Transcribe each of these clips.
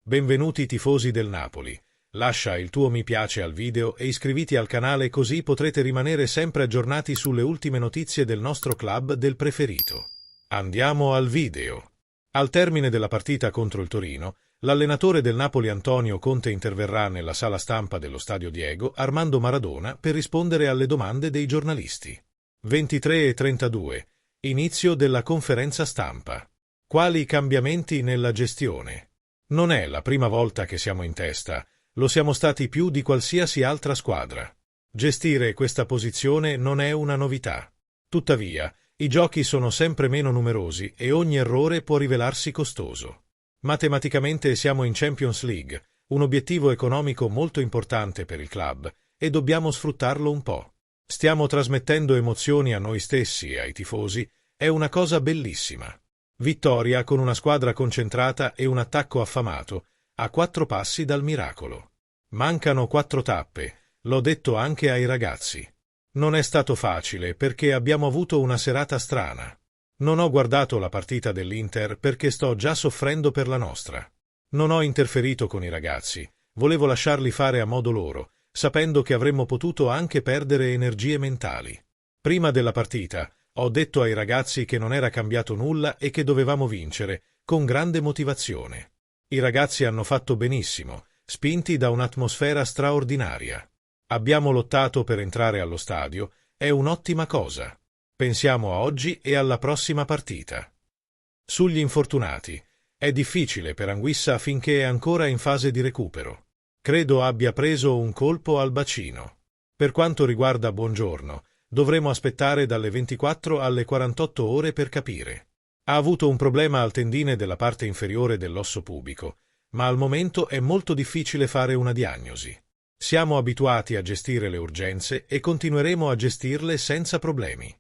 Benvenuti tifosi del Napoli. Lascia il tuo mi piace al video e iscriviti al canale così potrete rimanere sempre aggiornati sulle ultime notizie del nostro club del preferito. Andiamo al video. Al termine della partita contro il Torino, l'allenatore del Napoli Antonio Conte interverrà nella sala stampa dello Stadio Diego Armando Maradona per rispondere alle domande dei giornalisti. 23:32. Inizio della conferenza stampa. Quali cambiamenti nella gestione? Non è la prima volta che siamo in testa, lo siamo stati più di qualsiasi altra squadra. Gestire questa posizione non è una novità. Tuttavia, i giochi sono sempre meno numerosi e ogni errore può rivelarsi costoso. Matematicamente siamo in Champions League, un obiettivo economico molto importante per il club, e dobbiamo sfruttarlo un po'. Stiamo trasmettendo emozioni a noi stessi e ai tifosi, è una cosa bellissima. Vittoria con una squadra concentrata e un attacco affamato, a 4 passi dal miracolo. Mancano 4 tappe, l'ho detto anche ai ragazzi. Non è stato facile perché abbiamo avuto una serata strana. Non ho guardato la partita dell'Inter perché sto già soffrendo per la nostra. Non ho interferito con i ragazzi, volevo lasciarli fare a modo loro, sapendo che avremmo potuto anche perdere energie mentali. Prima della partita, ho detto ai ragazzi che non era cambiato nulla e che dovevamo vincere, con grande motivazione. I ragazzi hanno fatto benissimo, spinti da un'atmosfera straordinaria. Abbiamo lottato per entrare allo stadio, è un'ottima cosa. Pensiamo a oggi e alla prossima partita. Sugli infortunati. È difficile per Anguissa finché è ancora in fase di recupero. Credo abbia preso un colpo al bacino. Per quanto riguarda Buongiorno, dovremo aspettare dalle 24 alle 48 ore per capire. Ha avuto un problema al tendine della parte inferiore dell'osso pubico, ma al momento è molto difficile fare una diagnosi. Siamo abituati a gestire le urgenze e continueremo a gestirle senza problemi.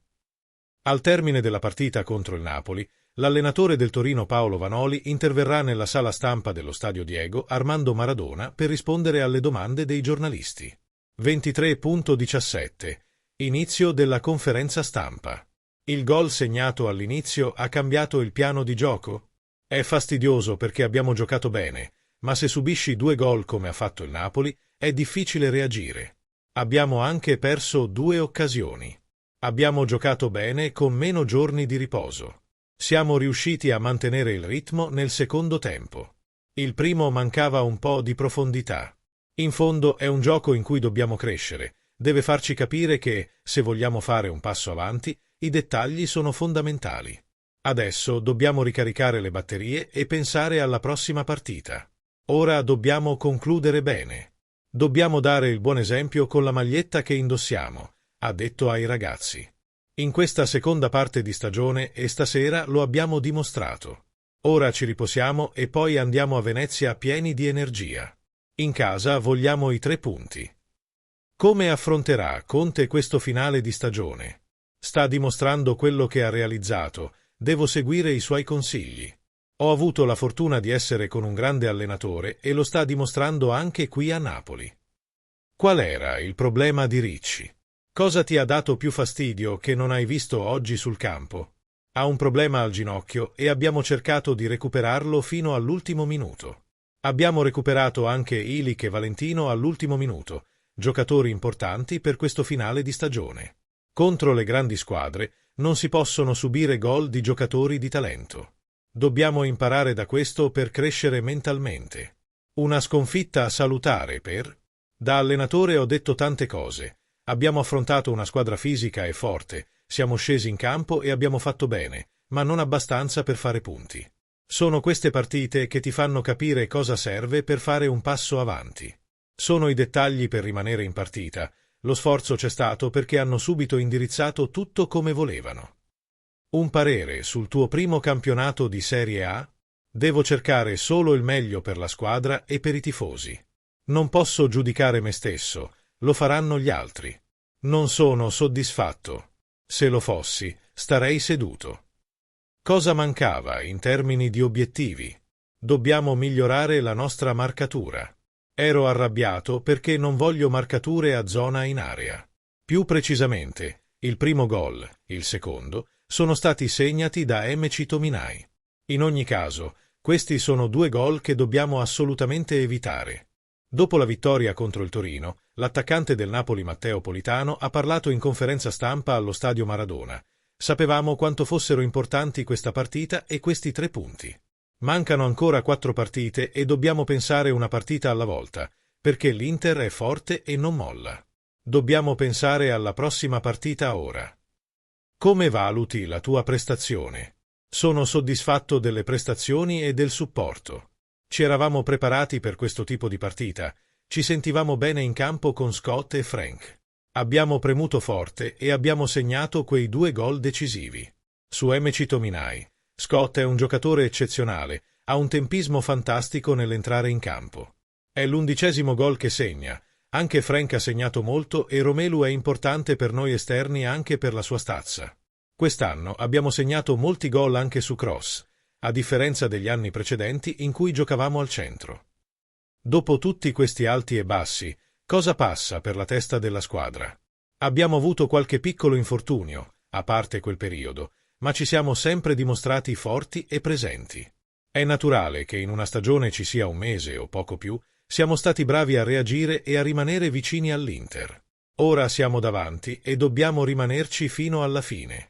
Al termine della partita contro il Napoli, l'allenatore del Torino Paolo Vanoli interverrà nella sala stampa dello Stadio Diego Armando Maradona per rispondere alle domande dei giornalisti. 23:17. Inizio della conferenza stampa. Il gol segnato all'inizio ha cambiato il piano di gioco? È fastidioso perché abbiamo giocato bene, ma se subisci 2 gol come ha fatto il Napoli, è difficile reagire. Abbiamo anche perso 2 occasioni. Abbiamo giocato bene con meno giorni di riposo. Siamo riusciti a mantenere il ritmo nel secondo tempo. Il primo mancava un po' di profondità. In fondo è un gioco in cui dobbiamo crescere. Deve farci capire che, se vogliamo fare un passo avanti, i dettagli sono fondamentali. Adesso dobbiamo ricaricare le batterie e pensare alla prossima partita. Ora dobbiamo concludere bene. Dobbiamo dare il buon esempio con la maglietta che indossiamo, ha detto ai ragazzi. In questa seconda parte di stagione e stasera lo abbiamo dimostrato. Ora ci riposiamo e poi andiamo a Venezia pieni di energia. In casa vogliamo i 3 punti. Come affronterà Conte questo finale di stagione? Sta dimostrando quello che ha realizzato, devo seguire i suoi consigli. Ho avuto la fortuna di essere con un grande allenatore e lo sta dimostrando anche qui a Napoli. Qual era il problema di Ricci? Cosa ti ha dato più fastidio che non hai visto oggi sul campo? Ha un problema al ginocchio e abbiamo cercato di recuperarlo fino all'ultimo minuto. Abbiamo recuperato anche Ilic e Valentino all'ultimo minuto, giocatori importanti per questo finale di stagione. Contro le grandi squadre non si possono subire gol di giocatori di talento. Dobbiamo imparare da questo per crescere mentalmente. Una sconfitta salutare per... Da allenatore ho detto tante cose. Abbiamo affrontato una squadra fisica e forte, siamo scesi in campo e abbiamo fatto bene, ma non abbastanza per fare punti. Sono queste partite che ti fanno capire cosa serve per fare un passo avanti. Sono i dettagli per rimanere in partita. Lo sforzo c'è stato perché hanno subito indirizzato tutto come volevano. Un parere sul tuo primo campionato di Serie A? Devo cercare solo il meglio per la squadra e per i tifosi. Non posso giudicare me stesso, lo faranno gli altri. Non sono soddisfatto. Se lo fossi, starei seduto. Cosa mancava in termini di obiettivi? Dobbiamo migliorare la nostra marcatura. Ero arrabbiato perché non voglio marcature a zona in area. Più precisamente, il primo gol, il secondo, sono stati segnati da MC Tominay. In ogni caso, Questi sono due gol che dobbiamo assolutamente evitare. Dopo la vittoria contro il Torino, l'attaccante del Napoli Matteo Politano ha parlato in conferenza stampa allo stadio Maradona. Sapevamo quanto fossero importanti questa partita e questi 3 punti. Mancano ancora 4 partite e dobbiamo pensare una partita alla volta, perché l'Inter è forte e non molla. Dobbiamo pensare alla prossima partita ora. Come valuti la tua prestazione? Sono soddisfatto delle prestazioni e del supporto. Ci eravamo preparati per questo tipo di partita, ci sentivamo bene in campo con Scott e Frank. Abbiamo premuto forte e abbiamo segnato quei 2 gol decisivi. Su MC Tominay, Scott è un giocatore eccezionale, ha un tempismo fantastico nell'entrare in campo. È l'11° gol che segna, anche Frank ha segnato molto e Romelu è importante per noi esterni anche per la sua stazza. Quest'anno abbiamo segnato molti gol anche su cross, a differenza degli anni precedenti in cui giocavamo al centro. Dopo tutti questi alti e bassi, cosa passa per la testa della squadra? Abbiamo avuto qualche piccolo infortunio, a parte quel periodo, ma ci siamo sempre dimostrati forti e presenti. È naturale che in una stagione ci sia un mese o poco più, siamo stati bravi a reagire e a rimanere vicini all'Inter. Ora siamo davanti e dobbiamo rimanerci fino alla fine.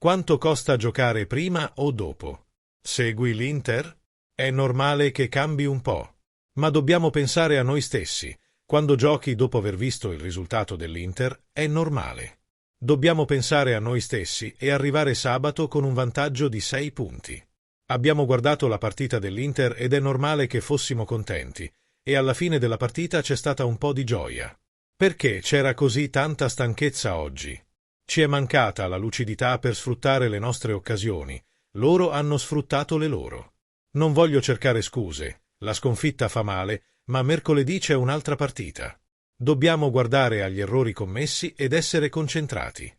Quanto costa giocare prima o dopo? Segui l'Inter? È normale che cambi un po'. Ma dobbiamo pensare a noi stessi. Quando giochi dopo aver visto il risultato dell'Inter, è normale. Dobbiamo pensare a noi stessi e arrivare sabato con un vantaggio di 6 punti. Abbiamo guardato la partita dell'Inter ed è normale che fossimo contenti, e alla fine della partita c'è stata un po' di gioia. Perché c'era così tanta stanchezza oggi? Ci è mancata la lucidità per sfruttare le nostre occasioni, loro hanno sfruttato le loro. Non voglio cercare scuse, la sconfitta fa male, ma mercoledì c'è un'altra partita. Dobbiamo guardare agli errori commessi ed essere concentrati.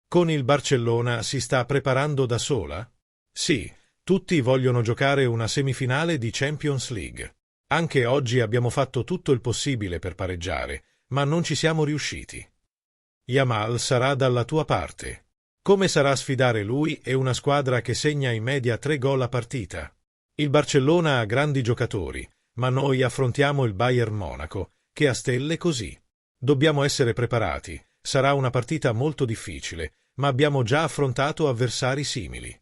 Con il Barcellona si sta preparando da sola? Sì, tutti vogliono giocare una semifinale di Champions League. Anche oggi abbiamo fatto tutto il possibile per pareggiare, ma non ci siamo riusciti. Yamal sarà dalla tua parte. Come sarà sfidare lui e una squadra che segna in media 3 gol a partita? Il Barcellona ha grandi giocatori, ma noi affrontiamo il Bayern Monaco, che ha stelle così. Dobbiamo essere preparati, sarà una partita molto difficile, ma abbiamo già affrontato avversari simili.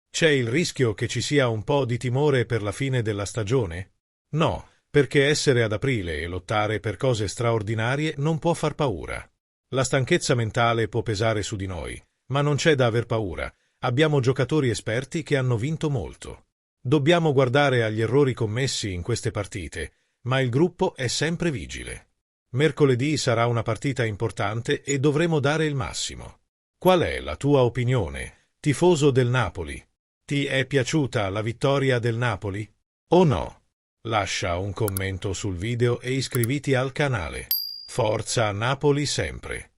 C'è il rischio che ci sia un po' di timore per la fine della stagione? No, perché essere ad aprile e lottare per cose straordinarie non può far paura. La stanchezza mentale può pesare su di noi, ma non c'è da aver paura, abbiamo giocatori esperti che hanno vinto molto. Dobbiamo guardare agli errori commessi in queste partite, ma il gruppo è sempre vigile. Mercoledì sarà una partita importante e dovremo dare il massimo. Qual è la tua opinione, tifoso del Napoli? Ti è piaciuta la vittoria del Napoli? O no? Lascia un commento sul video e iscriviti al canale. Forza Napoli sempre!